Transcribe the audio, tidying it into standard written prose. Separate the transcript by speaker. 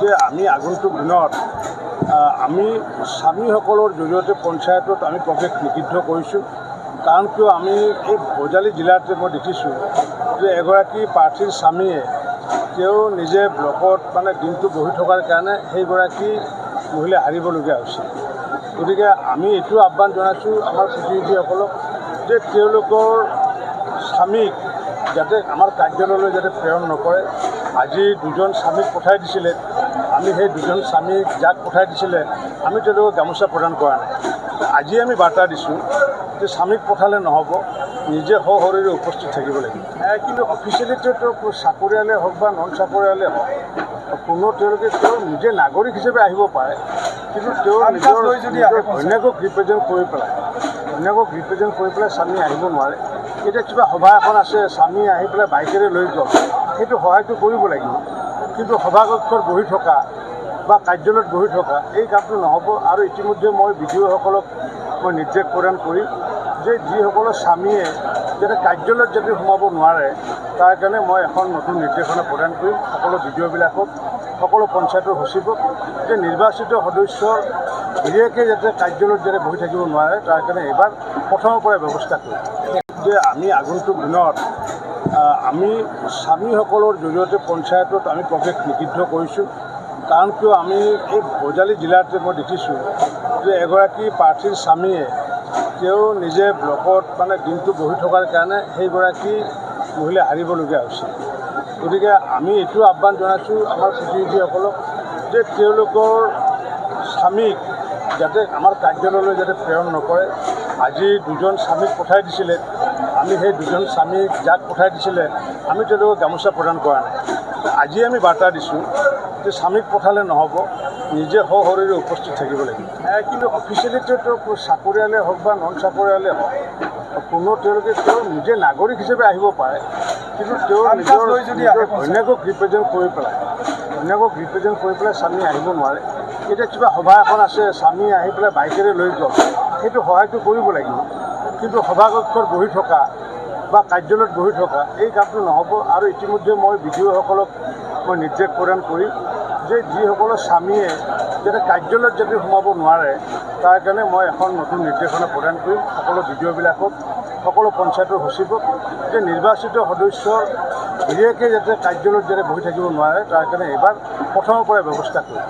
Speaker 1: যে আমি আগন্তুক দিনত আমি স্বামীসকলৰ জৰিয়তে পঞ্চায়তত আমি প্ৰৱেশ নিষিদ্ধ কৰিছোঁ। কাৰণ কিয় আমি এই বজালী জিলাত মই দেখিছোঁ যে এগৰাকী প্ৰাৰ্থীৰ স্বামীয়ে তেওঁ নিজে ব্লকত দিনটো বহি থকাৰ কাৰণে সেইগৰাকী মহিলা হাৰিবলগীয়া হৈছে। গতিকে আমি এইটো আহ্বান জনাইছোঁ আমাৰ প্ৰতিনিধিসকলক যে তেওঁলোকৰ স্বামীক যাতে আমাৰ কাৰ্যালয়লৈ যাতে প্ৰেৰণ নকৰে। আজি দুজন স্বামীক পঠাই দিছিলে, আমি সেই দুজন স্বামীক যাক পঠাই দিছিলে আমি তেওঁলোকক গামোচা প্ৰদান কৰা নাই। আজি আমি বাৰ্তা দিছোঁ যে স্বামীক পঠালে নহ'ব, নিজে সশৰীৰে উপস্থিত থাকিব লাগিব। কিন্তু অফিচিয়েলিটো চাকৰিয়ালে হওক বা নন চাকৰিয়ালে হওক, কোনো তেওঁলোকে তেওঁ নিজে নাগৰিক হিচাপে আহিব পাৰে, কিন্তু তেওঁ নিজৰ ঘৈণীয়েকক ৰিপ্ৰেজেণ্ট কৰি পেলাই স্বামী আহিব নোৱাৰে। এতিয়া কিবা সভা এখন আছে, স্বামী আহি পেলাই বাইকেৰে লৈ গ'ল, সেইটো সহায়টো কৰিব লাগিব। কিন্তু সভাকক্ষত বহি থকা বা কাৰ্যালয়ত বহি থকা এই কামটো নহ'ব। আৰু ইতিমধ্যে মই বিডিঅ'সকলক মই নিৰ্দেশ প্ৰদান কৰিম যে যিসকলৰ স্বামীয়ে যাতে কাৰ্যালয়ত যাতে সোমাব নোৱাৰে তাৰ কাৰণে মই এখন নতুন নিৰ্দেশনা প্ৰদান কৰিম সকলো বিডিঅ'বিলাকক, সকলো পঞ্চায়তৰ সচিবক, যে নিৰ্বাচিত সদস্যৰ গিৰিয়েকে যাতে কাৰ্যালয়ত যাতে বহি থাকিব নোৱাৰে তাৰ কাৰণে এইবাৰ প্ৰথমৰ পৰাই ব্যৱস্থা কৰিম। যে আমি আগন্তুক দিনত আমি স্বামীসকলৰ জৰিয়তে পঞ্চায়তত আমি প্ৰৱেশ নিষিদ্ধ কৰিছোঁ। কাৰণ কিয় আমি এই বজালী জিলাত মই দেখিছোঁ যে এগৰাকী প্ৰাৰ্থীৰ স্বামীয়ে তেওঁ নিজে ব্লকত দিনটো বহি থকাৰ কাৰণে সেইগৰাকী মহিলা হাৰিবলগীয়া হৈছে। গতিকে আমি এইটো আহ্বান জনাইছোঁ আমাৰ প্ৰতিনিধিসকলক যে তেওঁলোকৰ স্বামীক যাতে আমাৰ কাৰ্যালয়লৈ যাতে প্ৰেৰণ নকৰে। আজি দুজন স্বামীক পঠাই দিছিলে, আমি সেই দুজন স্বামীক যাক পঠাই দিছিলে আমি তেওঁলোকক গামোচা প্ৰদান কৰা নাই। আজি আমি বাৰ্তা দিছোঁ যে স্বামীক পঠালে নহ'ব, নিজে সশৰীৰে উপস্থিত থাকিব লাগিব। কিন্তু অফিচিয়েলিটো চাকৰিয়ালে হওক বা নন চাকৰিয়ালে হওক, কোনো তেওঁলোকে তেওঁ নিজে নাগৰিক হিচাপে আহিব পাৰে, কিন্তু তেওঁ নিজৰ ঘৈণীয়েকক ৰিপ্ৰেজেণ্ট কৰি পেলাই স্বামী আহিব নোৱাৰে। এতিয়া কিবা সভা এখন আছে, স্বামী আহি পেলাই বাইকেৰে লৈ গ'ল, সেইটো সহায়টো কৰিব লাগিব। কিন্তু সভাকক্ষত বহি থকা বা কাৰ্যালয়ত বহি থকা এই কামটো নহ'ব। আৰু ইতিমধ্যে মই বিডিঅ'সকলক মই নিৰ্দেশ প্ৰদান কৰিম যে যিসকলৰ স্বামীয়ে যাতে কাৰ্যালয়ত যাতে সোমাব নোৱাৰে তাৰ কাৰণে মই এখন নতুন নিৰ্দেশনা প্ৰদান কৰিম সকলো বিডিঅ'বিলাকক, সকলো পঞ্চায়তৰ সচিবক, যে নিৰ্বাচিত সদস্যৰ গিৰিয়েকে যাতে কাৰ্যালয়ত যাতে বহি থাকিব নোৱাৰে তাৰ কাৰণে এইবাৰ প্ৰথমৰ পৰাই ব্যৱস্থা কৰিম।